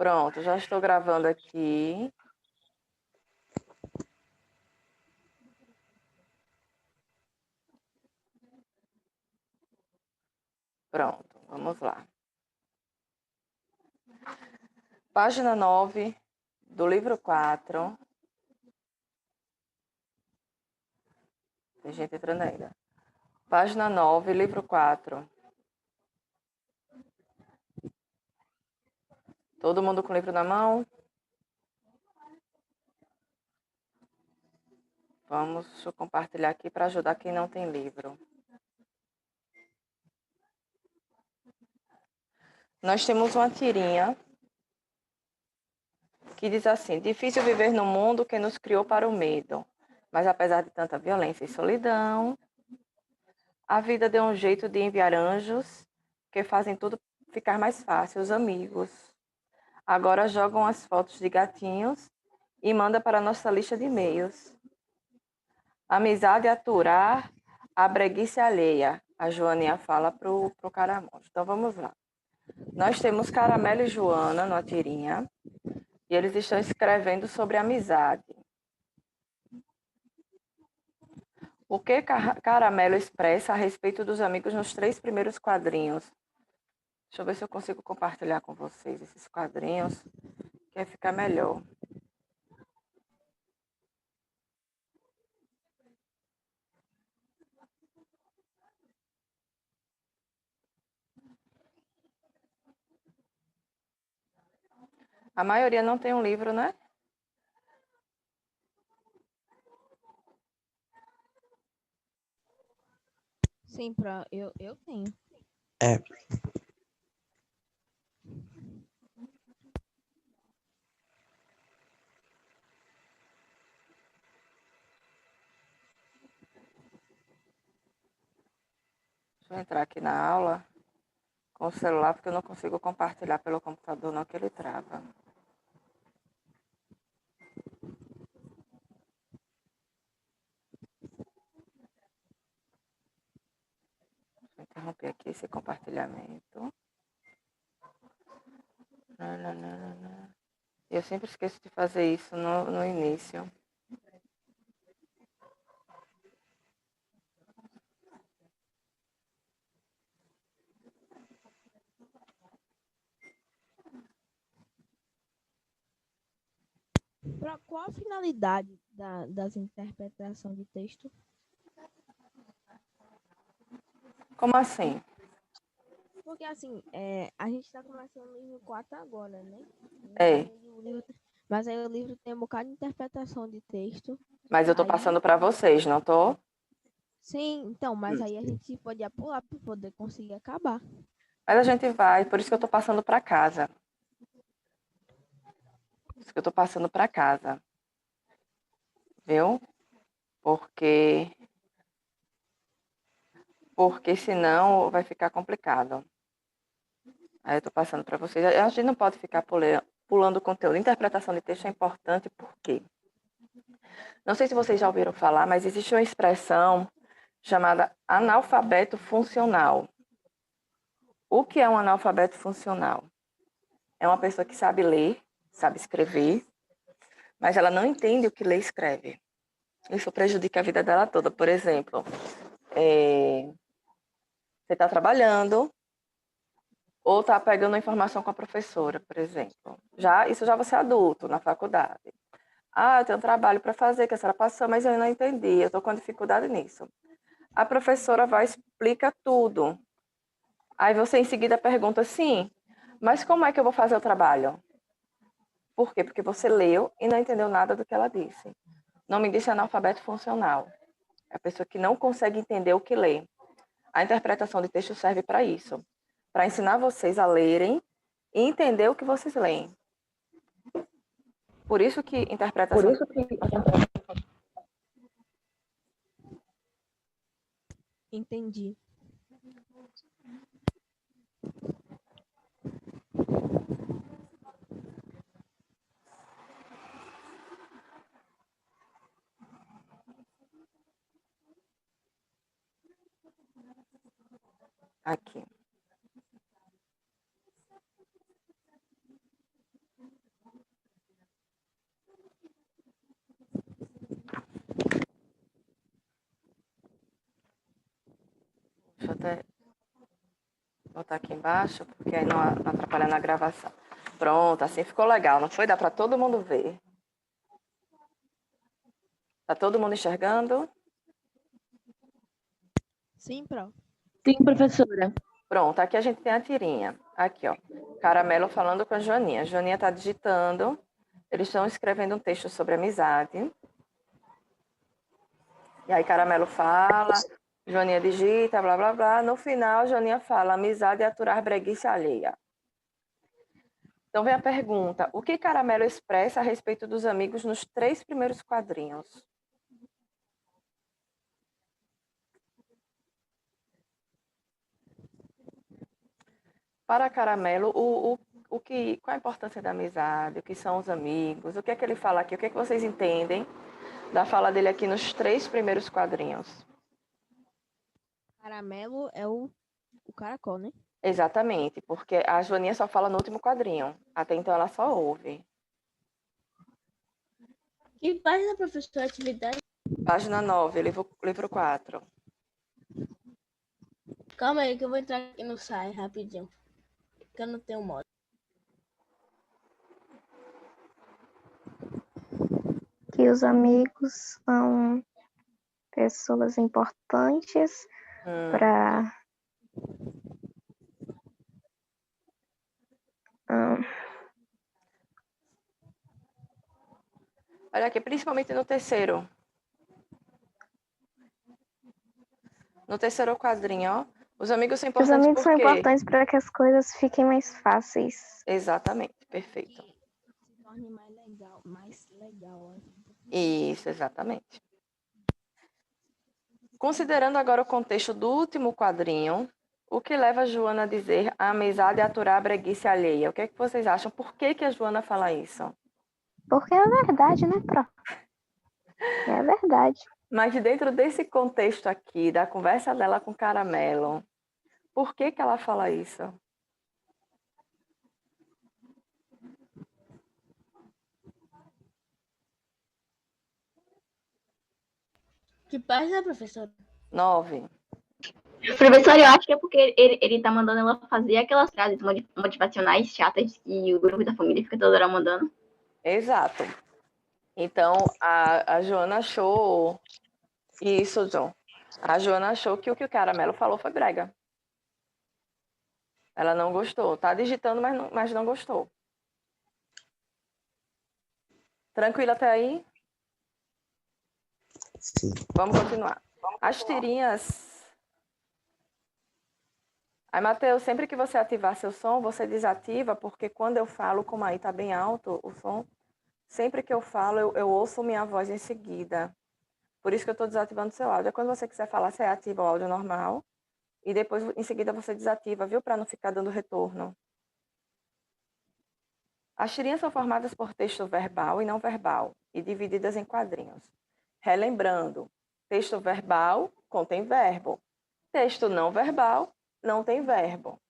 Pronto, já estou gravando aqui. Pronto, vamos lá. Página 9 do livro 4. Tem gente entrando ainda. Página 9, livro 4. Todo mundo com o livro na mão? Vamos compartilhar aqui para ajudar quem não tem livro. Nós temos uma tirinha que diz assim: difícil viver no mundo que nos criou para o medo, mas apesar de tanta violência e solidão, a vida deu um jeito de enviar anjos que fazem tudo ficar mais fácil, os amigos. Agora jogam as fotos de gatinhos e manda para a nossa lista de e-mails. Amizade aturar a breguice alheia, a Joaninha fala pro Caramujo. Então vamos lá. Nós temos Caramelo e Joana na tirinha e eles estão escrevendo sobre amizade. O que Caramelo expressa a respeito dos amigos nos 3 primeiros quadrinhos? Deixa eu ver se eu consigo compartilhar com vocês esses quadrinhos, que vai ficar melhor. A maioria não tem um livro, né? Sim, eu tenho. É. Deixa eu entrar aqui na aula com o celular, porque eu não consigo compartilhar pelo computador, não, que ele trava. Deixa eu interromper aqui esse compartilhamento. Eu sempre esqueço de fazer isso no início. Para qual a finalidade das interpretações de texto? Como assim? Porque, assim, a gente está começando o livro 4 agora, né? É. Mas aí o livro tem um bocado de interpretação de texto. Mas eu tô passando para vocês, não tô? Sim, então, mas aí a gente pode pular para poder conseguir acabar. Mas a gente vai, por isso que eu tô passando para casa. Por isso que eu tô passando para casa. Viu? Porque senão vai ficar complicado. Aí eu tô passando para vocês. A gente não pode ficar pulando o conteúdo. Interpretação de texto é importante porque não sei se vocês já ouviram falar, mas existe uma expressão chamada analfabeto funcional. O que é um analfabeto funcional? É uma pessoa que sabe ler, sabe escrever, mas ela não entende o que lê e escreve. Isso prejudica a vida dela toda. Por exemplo, você está trabalhando ou está pegando a informação com a professora, por exemplo. Isso já você é adulto, na faculdade. Ah, eu tenho um trabalho para fazer, que a senhora passou, mas eu não entendi, eu estou com dificuldade nisso. A professora vai e explica tudo. Aí você em seguida pergunta, sim, mas como é que eu vou fazer o trabalho? Por quê? Porque você leu e não entendeu nada do que ela disse. O nome disso é analfabeto funcional. É a pessoa que não consegue entender o que lê. A interpretação de texto serve para isso. Para ensinar vocês a lerem e entender o que vocês leem. Por isso que interpretação... Entendi. Aqui. botar aqui embaixo, porque aí não atrapalha na gravação. Pronto, assim ficou legal, não foi? Dá para todo mundo ver. Tá todo mundo enxergando? Sim, Pro. Sim, professora. Pronto, aqui a gente tem a tirinha. Aqui, ó. Caramelo falando com a Joaninha. A Joaninha tá digitando. Eles estão escrevendo um texto sobre amizade. E aí Caramelo fala, Joaninha digita, blá, blá, blá. No final, Joaninha fala, amizade é aturar breguice alheia. Então vem a pergunta, o que Caramelo expressa a respeito dos amigos nos 3 primeiros quadrinhos? Para Caramelo, qual a importância da amizade? O que são os amigos? O que é que ele fala aqui? O que é que vocês entendem da fala dele aqui nos 3 primeiros quadrinhos? Caramelo é o caracol, né? Exatamente, porque a Joaninha só fala no último quadrinho. Até então ela só ouve. Que página, professora, atividade? Página 9, livro 4. Calma aí que eu vou entrar aqui no site rapidinho. Que eu não tenho modo. Que os amigos são pessoas importantes para Olha aqui, principalmente no terceiro. No terceiro quadrinho, ó. Os amigos são os importantes amigos são por quê? importantes para que as coisas fiquem mais fáceis. Exatamente, perfeito. Se torne mais legal. Isso, exatamente. Considerando agora o contexto do último quadrinho, o que leva a Joana a dizer a amizade é aturar a breguice alheia? O que é que vocês acham? Por que a Joana fala isso? Porque é verdade, né, Pro? É verdade. Mas dentro desse contexto aqui, da conversa dela com Caramelo, por que ela fala isso? Que página, professora? 9. Professor, eu acho que é porque ele tá mandando ela fazer aquelas frases motivacionais chatas que o grupo da família fica toda hora mandando. Exato. Então, a Joana achou isso, John. A Joana achou que o Caramelo falou foi brega. Ela não gostou. Tá digitando, mas não gostou. Tranquila até aí? Sim. Vamos continuar. As tirinhas... Aí, Matheus, sempre que você ativar seu som, você desativa, porque quando eu falo, como aí tá bem alto o som, sempre que eu falo, eu ouço minha voz em seguida. Por isso que eu estou desativando seu áudio. Quando você quiser falar, você ativa o áudio normal e depois, em seguida, você desativa, viu? Para não ficar dando retorno. As tirinhas são formadas por texto verbal e não verbal e divididas em quadrinhos. Relembrando, texto verbal contém verbo. Texto não verbal não tem verbo.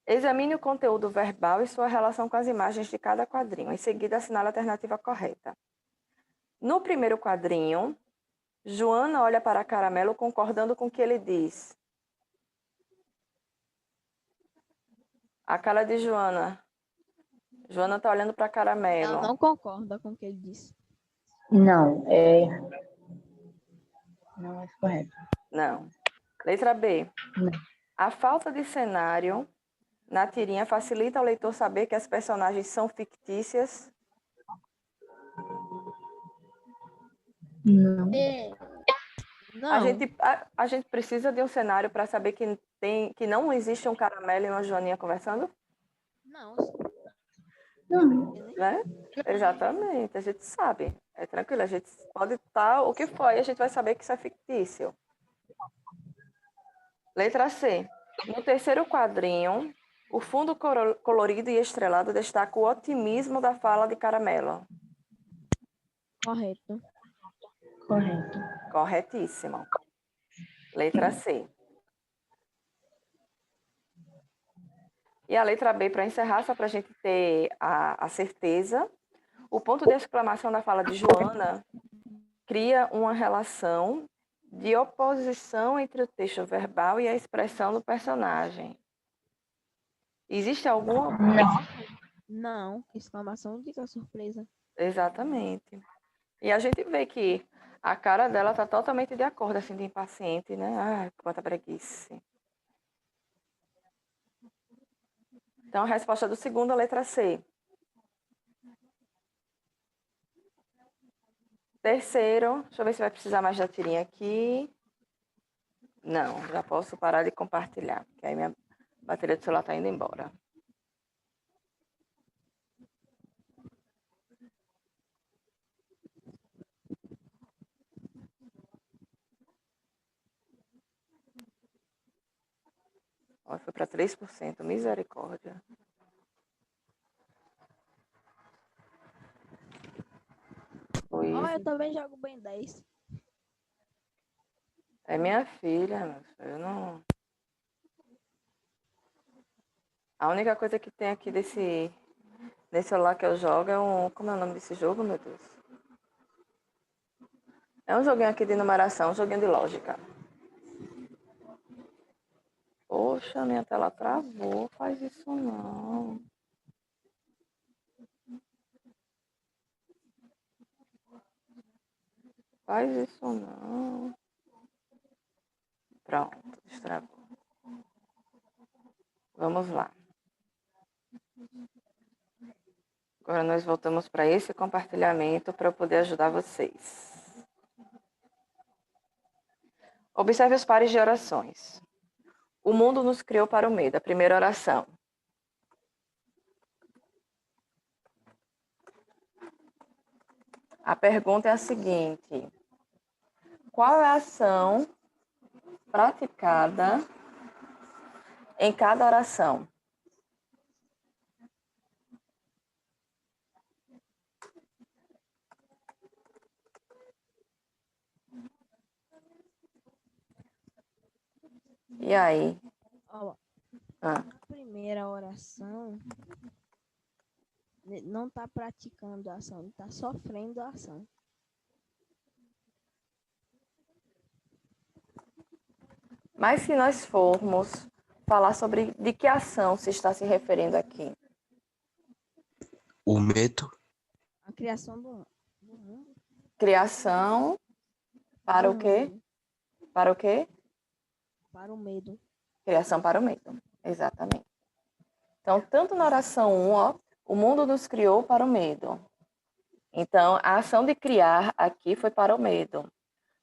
Examine o conteúdo verbal e sua relação com as imagens de cada quadrinho. Em seguida, assinale a alternativa correta. No primeiro quadrinho, Joana olha para Caramelo concordando com o que ele diz. A cara de Joana. Joana está olhando para Caramelo. Ela não concorda com o que ele disse. Não, não é correto. Não. Letra B. Não. A falta de cenário na tirinha facilita ao leitor saber que as personagens são fictícias. Não. Não. A gente precisa de um cenário para saber que não existe um Caramelo e uma Joaninha conversando? Não. Não. Né? Exatamente, a gente sabe. É tranquilo, a gente pode estar o que for, e a gente vai saber que isso é fictício. Letra C. No terceiro quadrinho, o fundo colorido e estrelado destaca o otimismo da fala de Caramelo. Correto. Correto. Corretíssimo. Letra C. E a letra B, para encerrar, só para a gente ter a certeza, o ponto de exclamação da fala de Joana cria uma relação de oposição entre o texto verbal e a expressão do personagem. Existe alguma? Não, exclamação diga surpresa. Exatamente. E a gente vê que a cara dela tá totalmente de acordo, assim, de impaciente, né? Ai, quanta preguiça. Então, a resposta do segundo, a letra C. Terceiro, deixa eu ver se vai precisar mais da tirinha aqui. Não, já posso parar de compartilhar, porque aí minha bateria do celular tá indo embora. Ó, foi para 3%, misericórdia. Foi. Ó, eu também jogo bem 10. É minha filha, eu não. A única coisa que tem aqui desse celular que eu jogo é um. Como é o nome desse jogo, meu Deus? É um joguinho aqui de numeração, um joguinho de lógica. Poxa, minha tela travou, faz isso não. Faz isso não. Pronto, destravou. Vamos lá. Agora nós voltamos para esse compartilhamento para eu poder ajudar vocês. Observe os pares de orações. O mundo nos criou para o medo. A primeira oração. A pergunta é a seguinte: qual é a ação praticada em cada oração? E aí? Ó, Ah, na primeira oração, não tá praticando a ação, ele tá sofrendo a ação. mas se nós formos falar sobre de que ação se está se referindo aqui? O medo, A criação do mundo. Criação para do o quê? mundo, Para o quê? para o medo. Criação para o medo. Exatamente. Então, tanto na oração 1, ó, o mundo nos criou para o medo. Então, a ação de criar aqui foi para o medo.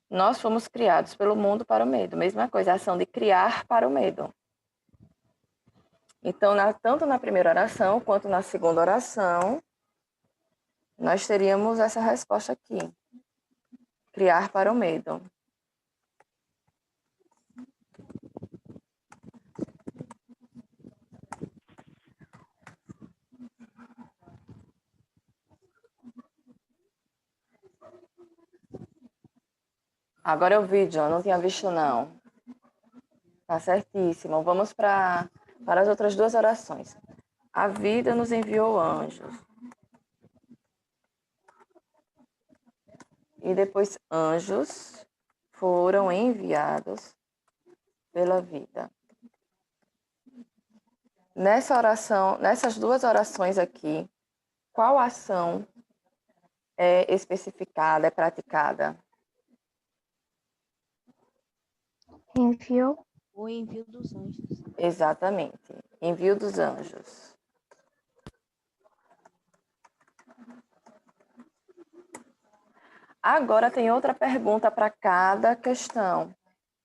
Nós fomos criados pelo mundo para o medo. Mesma coisa, a ação de criar para o medo. Então, tanto na primeira oração quanto na segunda oração, nós teríamos essa resposta aqui. Criar para o medo. Agora eu vi, John, não tinha visto não. Tá certíssimo. Vamos para as outras duas orações. A vida nos enviou anjos. E depois anjos foram enviados pela vida. Nessa oração, nessas duas orações aqui, qual ação é especificada, é praticada? Enviou. O envio dos anjos. Exatamente. Envio dos anjos. Agora tem outra pergunta para cada questão.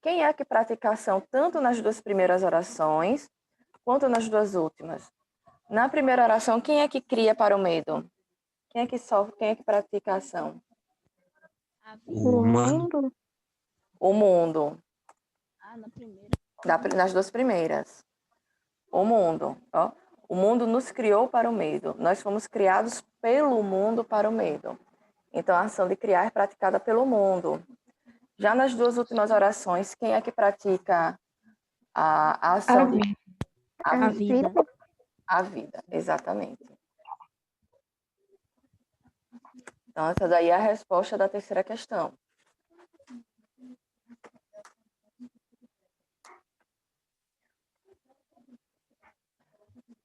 Quem é que pratica a ação tanto nas duas primeiras orações quanto nas duas últimas? Na primeira oração, quem é que cria para o medo? Quem é que sofre? Quem é que pratica a ação? A vida. o humano, mundo. O mundo. Na primeira. Nas duas primeiras. O mundo. Ó. O mundo nos criou para o medo. Nós fomos criados pelo mundo para o medo. Então, a ação de criar é praticada pelo mundo. Já nas duas últimas orações, quem é que pratica a ação de... A vida. A vida, exatamente. Então, essa daí é a resposta da terceira questão.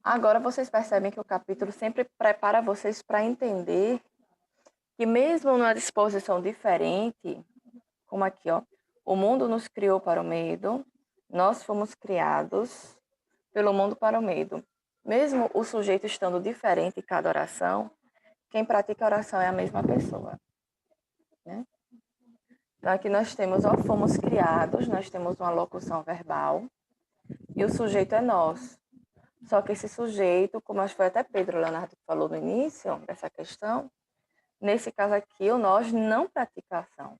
Agora vocês percebem que o capítulo sempre prepara vocês para entender que mesmo numa disposição diferente, como aqui, ó, o mundo nos criou para o medo, nós fomos criados pelo mundo para o medo. Mesmo o sujeito estando diferente em cada oração, quem pratica a oração é a mesma pessoa, né? Então aqui nós temos, ó, fomos criados, nós temos uma locução verbal e o sujeito é nós. Só que esse sujeito, como acho que foi até Pedro Leonardo que falou no início dessa questão, nesse caso aqui o nós não pratica a ação.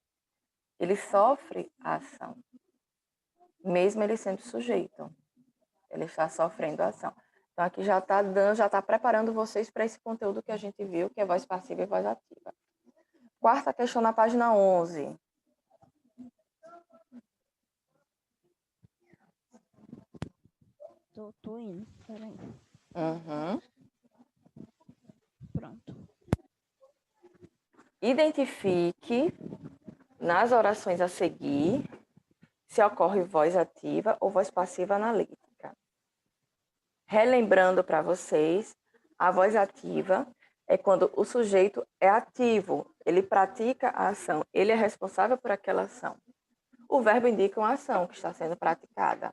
Ele sofre a ação, mesmo ele sendo sujeito. Ele está sofrendo a ação. Então aqui já está dando, já está preparando vocês para esse conteúdo que a gente viu, que é voz passiva e voz ativa. Quarta questão na página 11. Tô indo, peraí. Uhum. Pronto. Identifique nas orações a seguir se ocorre voz ativa ou voz passiva analítica. Relembrando para vocês, a voz ativa é quando o sujeito é ativo, ele pratica a ação, ele é responsável por aquela ação. O verbo indica uma ação que está sendo praticada.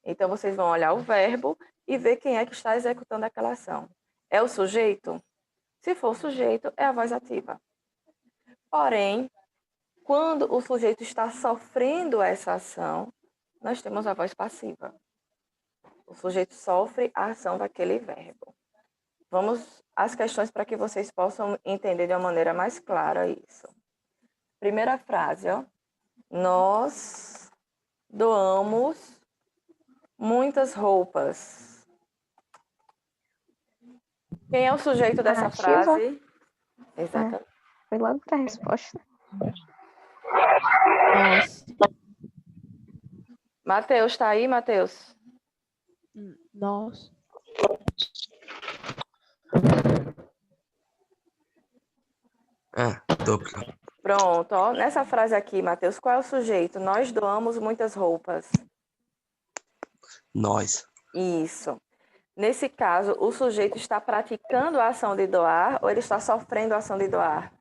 Então, vocês vão olhar o verbo e ver quem é que está executando aquela ação. É o sujeito? Se for o sujeito, é a voz ativa. Porém, quando o sujeito está sofrendo essa ação, nós temos a voz passiva. O sujeito sofre a ação daquele verbo. Vamos às questões para que vocês possam entender de uma maneira mais clara isso. Primeira frase, ó. Nós doamos muitas roupas. Quem é o sujeito dessa Ativa. frase? Exatamente. Foi logo para a resposta. Nós. Mateus, está aí, Mateus? Nós. Tô. Pronto, ó. Nessa frase aqui, Mateus, qual é o sujeito? Nós doamos muitas roupas. Nós. Isso. Nesse caso, o sujeito está praticando a ação de doar ou ele está sofrendo a ação de doar?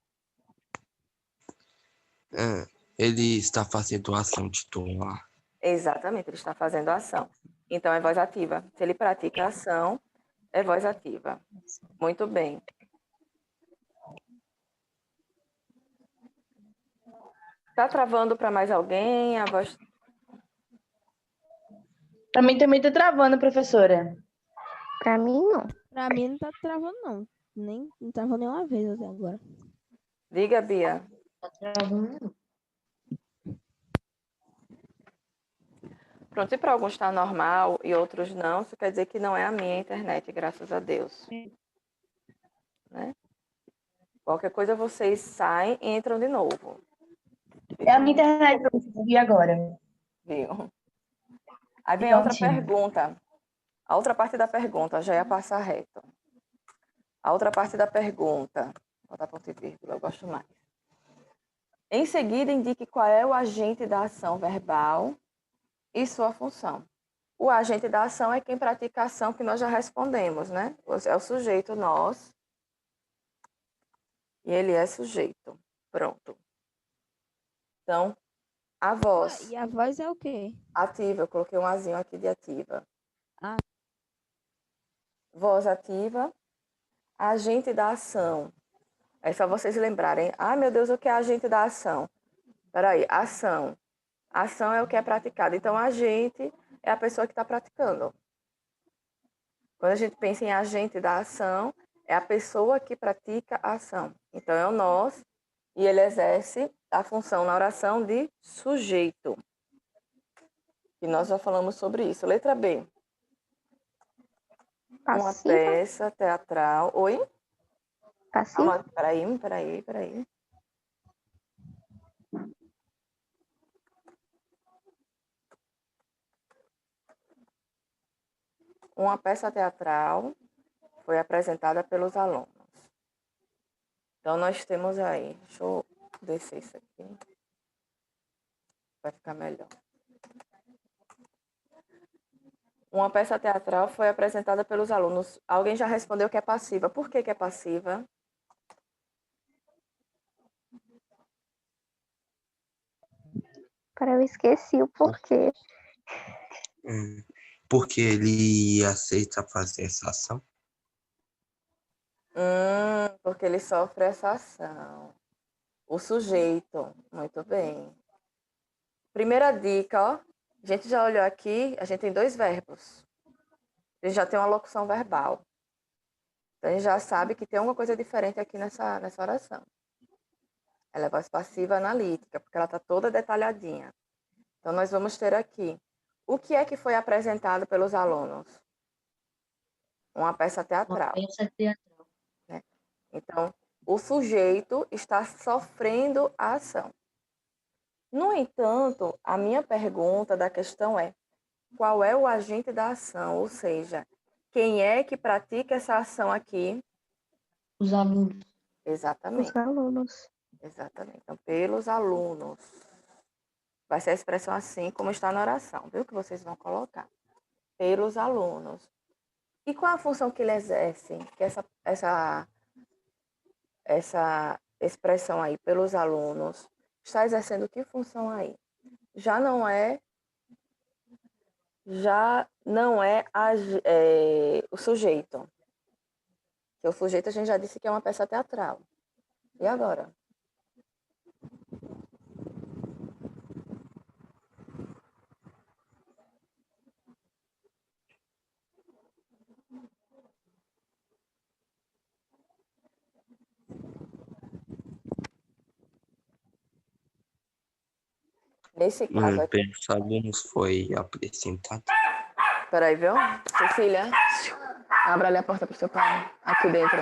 Ele está fazendo a ação de doar. Exatamente, ele está fazendo a ação. Então, é voz ativa. Se ele pratica a ação, é voz ativa. Muito bem. Está travando para mais alguém? A voz... Pra mim também tá travando, professora. Para mim, não. Pra mim não tá travando, não. Não travou nenhuma vez até agora. Diga, Bia. Tá travando. Pronto, se para alguns está normal e outros não, isso quer dizer que não é a minha internet, graças a Deus. Né? Qualquer coisa vocês saem e entram de novo. É a minha internet pra você ouvir agora. Viu? Aí vem a outra Prontinho. pergunta. A outra parte da pergunta, já ia passar reto. A outra parte da pergunta, vou botar ponto e vírgula, eu gosto mais. Em seguida, indique qual é o agente da ação verbal e sua função. O agente da ação é quem pratica a ação que nós já respondemos, né? É o sujeito, nós. E ele é sujeito. Pronto. Então, a voz E a voz é o quê? ativa, eu coloquei um azinho aqui de ativa. Ah. Voz ativa, agente da ação. É só vocês lembrarem. Ah, meu Deus, o que é agente da ação? Peraí, ação. Ação é o que é praticado. Então, agente é a pessoa que está praticando. Quando a gente pensa em agente da ação, é a pessoa que pratica a ação. Então, é o nós, e ele exerce a função na oração de sujeito. E nós já falamos sobre isso. Letra B. Uma Passiva. peça teatral. Oi? Passiva. Peraí. Uma peça teatral foi apresentada pelos alunos. Então, nós temos aí, deixa eu descer isso aqui, vai ficar melhor. Uma peça teatral foi apresentada pelos alunos. Alguém já respondeu que é passiva. Por que que é passiva? Para eu esqueci o porquê. Porque ele aceita fazer essa ação. Porque ele sofre essa ação. O sujeito. Muito bem. Primeira dica, ó. A gente já olhou aqui, a gente tem 2 verbos. A gente já tem uma locução verbal. Então, a gente já sabe que tem alguma coisa diferente aqui nessa oração. Ela é voz passiva analítica, porque ela está toda detalhadinha. Então, nós vamos ter aqui. O que é que foi apresentado pelos alunos? Uma peça teatral. Né? Então, o sujeito está sofrendo a ação. No entanto, a minha pergunta da questão é: qual é o agente da ação? Ou seja, quem é que pratica essa ação aqui? Os alunos. Exatamente. Os alunos. Exatamente. Então, pelos alunos. Vai ser a expressão assim como está na oração, viu? Que vocês vão colocar. Pelos alunos. E qual a função que ele exerce? Que essa expressão aí, pelos alunos, está exercendo que função aí? Já não é o sujeito. Que o sujeito a gente já disse que é uma peça teatral. E agora? Nesse caso aqui. Pelos alunos foi apresentado. Peraí, viu? Cecília, abra ali a porta pro seu pai. Aqui dentro.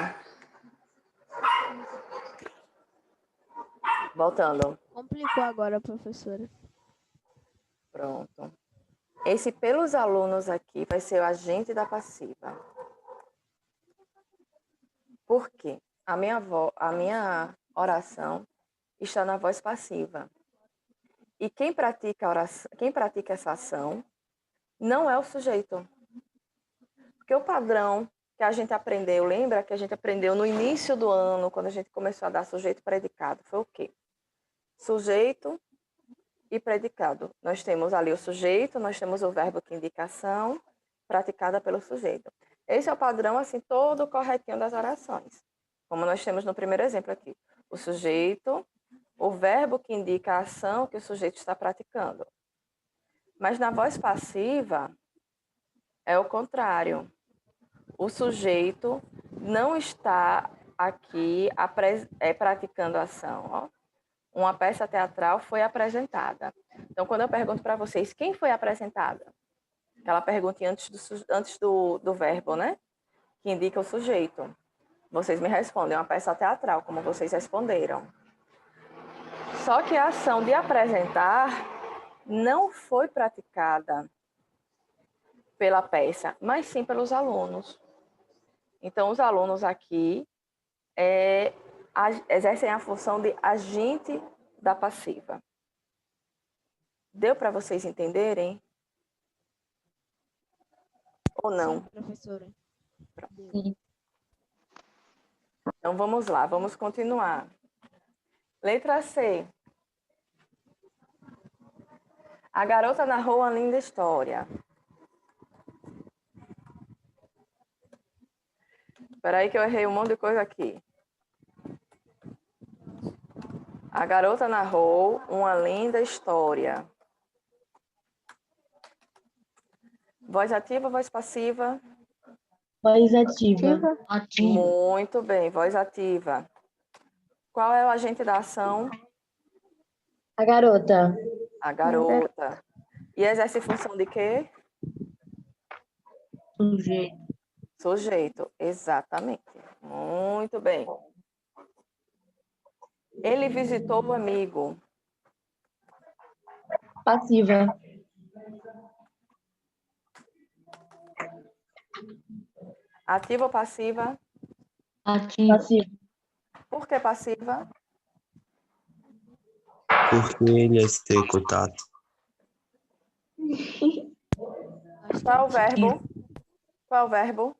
Voltando. Complicou agora, professora. Pronto. Esse pelos alunos aqui vai ser o agente da passiva. Por quê? A minha oração está na voz passiva. E quem pratica essa ação não é o sujeito. Porque o padrão que a gente aprendeu, lembra que a gente aprendeu no início do ano, quando a gente começou a dar sujeito predicado, foi o quê? Sujeito e predicado. Nós temos ali o sujeito, nós temos o verbo que indica ação, praticada pelo sujeito. Esse é o padrão, assim, todo corretinho das orações. Como nós temos no primeiro exemplo aqui. O sujeito, o verbo que indica a ação que o sujeito está praticando. Mas na voz passiva, é o contrário. O sujeito não está aqui praticando a ação. Ó. Uma peça teatral foi apresentada. Então, quando eu pergunto para vocês quem foi apresentada, aquela perguntinha antes do verbo, né? Que indica o sujeito. Vocês me respondem, uma peça teatral, como vocês responderam. Só que a ação de apresentar não foi praticada pela peça, mas sim pelos alunos. Então, os alunos aqui exercem a função de agente da passiva. Deu para vocês entenderem? Ou não? Sim, professora. Sim. Então, vamos lá, vamos continuar. Letra C. A garota narrou uma linda história. Espera aí que eu errei um monte de coisa aqui. A garota narrou uma linda história. Voz ativa, voz passiva? Voz ativa. Muito bem, voz ativa. Qual é o agente da ação? A garota. A garota. E exerce função de quê? Sujeito. Sujeito, exatamente. Muito bem. Ele visitou o amigo. Passiva. Ativa ou passiva? Ativa. Passiva. Por que passiva? Porque ele é executado. Qual é o verbo? Qual é o verbo?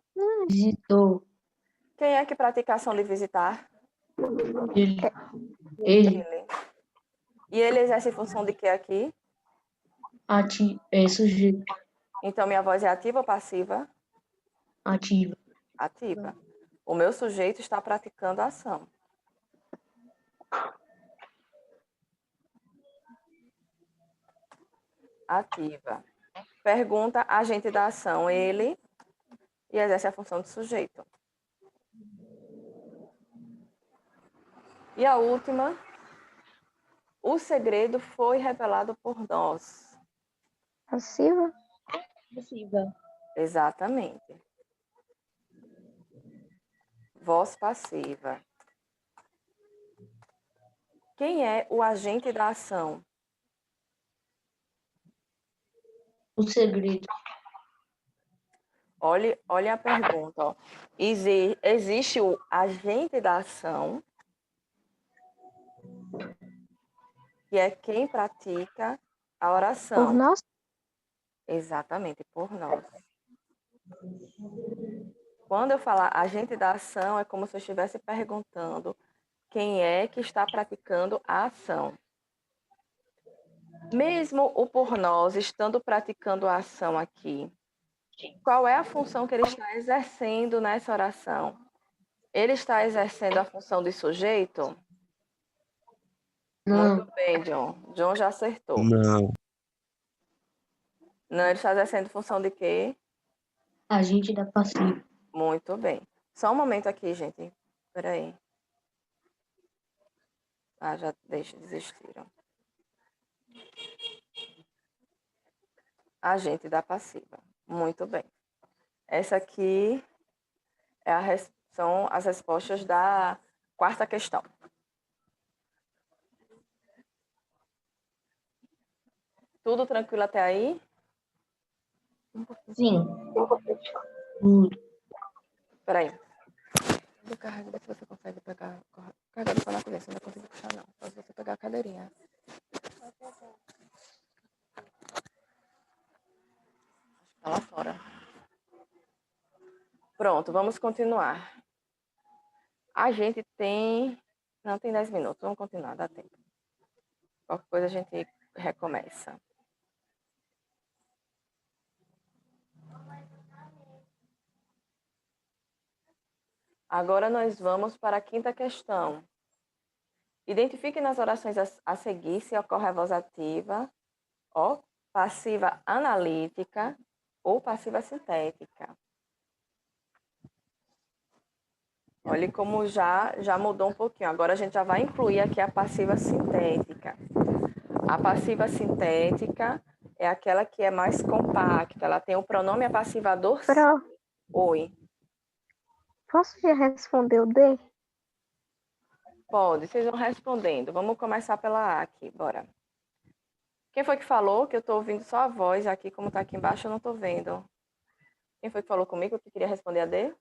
Visitou. Quem é que pratica a ação de visitar? Ele. Ele. E ele exerce função de quê aqui? Sujeito. Então, minha voz é ativa ou passiva? Ativa. Ativa. O meu sujeito está praticando a ação. Ativa. Pergunta, agente da ação, ele, e exerce a função de sujeito. E a última, o segredo foi revelado por nós. Passiva? Passiva. Exatamente. Voz passiva. Quem é o agente da ação? O segredo. Olhe a pergunta. Ó. Existe o agente da ação, que é quem pratica a oração. Por nós? Exatamente, por nós. Quando eu falar agente da ação, é como se eu estivesse perguntando quem é que está praticando a ação. Mesmo o por nós estando praticando a ação aqui, qual é a função que ele está exercendo nessa oração? Ele está exercendo a função de sujeito? Não. Muito bem, John. John já acertou. Não. Não, ele está exercendo função de quê? Agente da passiva. Muito bem. Só um momento aqui, gente. Espera aí. Ah, já desistiram. Agente da passiva. Muito bem. Essa aqui são as respostas da quarta questão. Tudo tranquilo até aí? Sim. Espera aí. Carrega, se você consegue pegar. Carrega só na colher, você não vai conseguir puxar, não. Só se você pegar a cadeirinha. Tá lá fora. Pronto, vamos continuar. A gente tem... Não, tem 10 minutos. Vamos continuar, dá tempo. Qualquer coisa a gente recomeça. Agora nós vamos para a quinta questão. Identifique nas orações a seguir se ocorre a voz ativa, passiva analítica ou passiva sintética. Olha como já mudou um pouquinho. Agora a gente já vai incluir aqui a passiva sintética. A passiva sintética é aquela que é mais compacta. Ela tem o pronome apassivador. Oi. Posso já responder o D? Pode, vocês vão respondendo. Vamos começar pela A aqui, bora. Quem foi que falou? Que eu estou ouvindo só a voz aqui, como está aqui embaixo, eu não estou vendo. Quem foi que falou comigo que queria responder a D?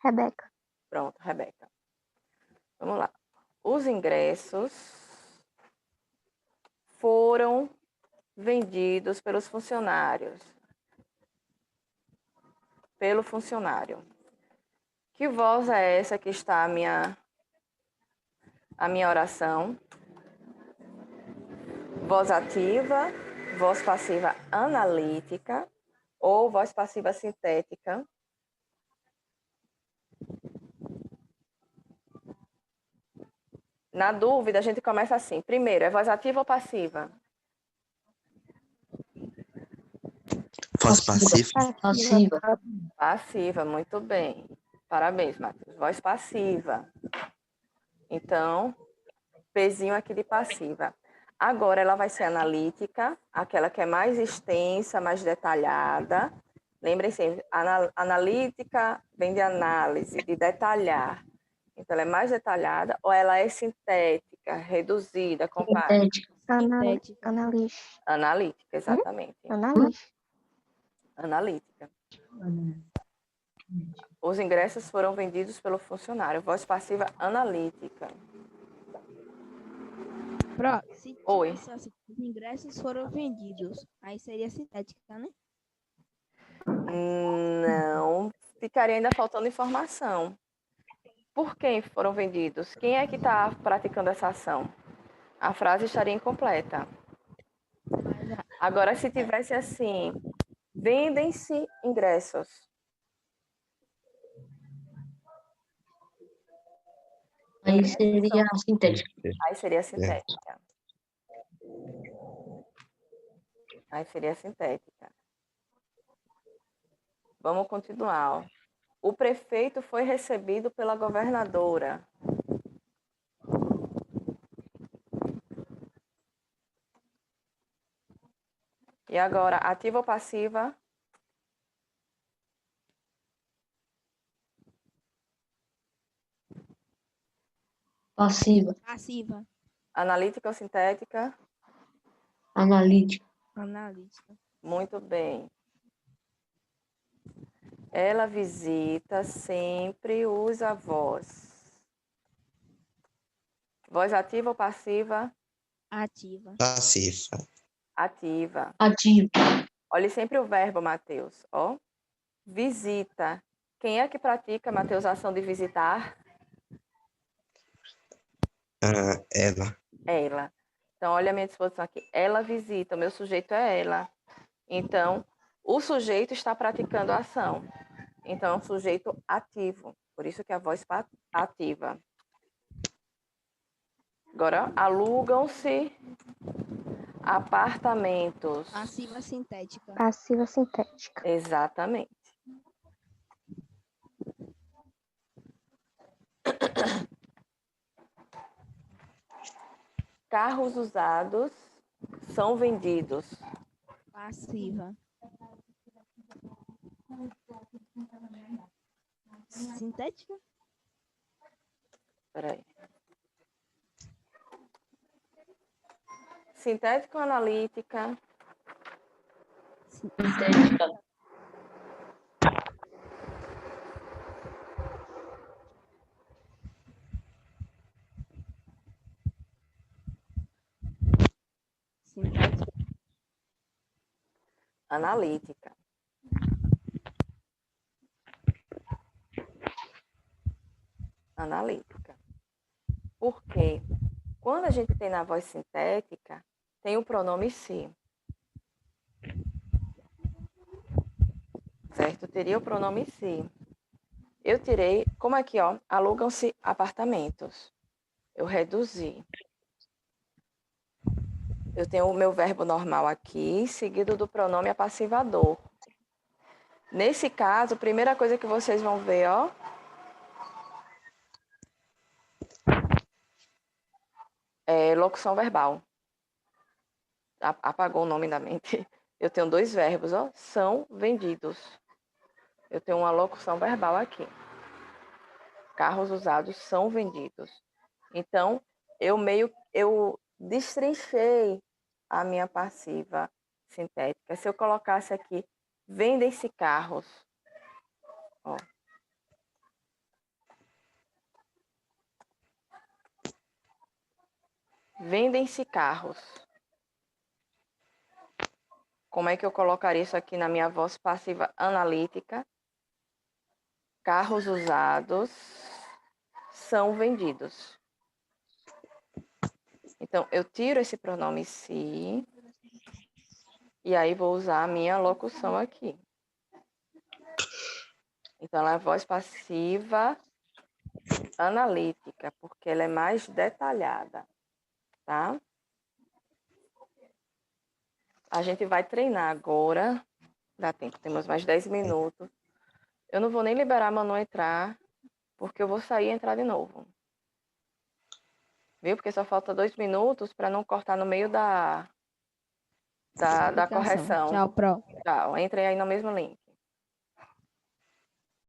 Rebeca. Pronto, Rebeca. Vamos lá. Os ingressos foram vendidos pelos funcionários. Pelo funcionário. Que voz é essa que está a minha oração? Voz ativa, voz passiva analítica ou voz passiva sintética? Na dúvida, a gente começa assim. Primeiro, é voz ativa ou passiva? Voz passiva. Passiva. Passiva, muito bem. Parabéns, Matheus. Voz passiva. Então, pezinho aqui de passiva. Agora ela vai ser analítica, aquela que é mais extensa, mais detalhada. Lembrem-se, analítica vem de análise, de detalhar. Então, ela é mais detalhada ou ela é sintética, reduzida, compacta? Sintética. Analítica. Analítica, exatamente. Analítica. Os ingressos foram vendidos pelo funcionário. Voz passiva analítica. Se Oi. tivesse assim, os ingressos foram vendidos, aí seria sintética, né? Não, ficaria ainda faltando informação. Por quem foram vendidos? Quem é que está praticando essa ação? A frase estaria incompleta. Agora, se tivesse assim, vendem-se ingressos. Aí seria a sintética. Aí seria sintética. Aí seria sintética. Vamos continuar. Ó. O prefeito foi recebido pela governadora. E agora, ativa ou passiva? Passiva. Passiva. Analítica ou sintética? Analítica. Analítica. Muito bem. Ela visita sempre os avós. Voz ativa ou passiva? Ativa. Passiva. Ativa. Ativo. Olhe sempre o verbo, Mateus. Ó. Visita. Quem é que pratica, Mateus, a ação de visitar? Ela. Ela. Então, olha a minha disposição aqui. Ela visita. O meu sujeito é ela. Então, o sujeito está praticando a ação. Então, é um sujeito ativo. Por isso que a voz ativa. Agora, alugam-se apartamentos. Passiva sintética. Passiva sintética. Exatamente. Carros usados são vendidos. Passiva. Sintética? Peraí. Sintética ou analítica? Sintética. Sintética. Analítica. Analítica. Por quê? Quando a gente tem na voz sintética, tem o pronome se. Certo? Teria o pronome se. Eu tirei, como aqui, ó, alugam-se apartamentos. Eu reduzi. Eu tenho o meu verbo normal aqui, seguido do pronome apassivador. Nesse caso, a primeira coisa que vocês vão ver, ó, é locução verbal. Apagou o nome da mente. Eu tenho dois verbos, ó, são vendidos. Eu tenho uma locução verbal aqui. Carros usados são vendidos. Então, eu destrinchei a minha passiva sintética. Se eu colocasse aqui, vendem-se carros. Ó. Vendem-se carros. Como é que eu colocaria isso aqui na minha voz passiva analítica? Carros usados são vendidos. Então, eu tiro esse pronome se e aí vou usar a minha locução aqui. Então, ela é voz passiva analítica, porque ela é mais detalhada, tá? A gente vai treinar agora. Dá tempo, temos mais 10 minutos. Eu não vou nem liberar a Manu entrar, porque eu vou sair e entrar de novo. Viu? Porque só falta 2 minutos para não cortar no meio da correção. Tchau, Pro. Tchau, entrem aí no mesmo link.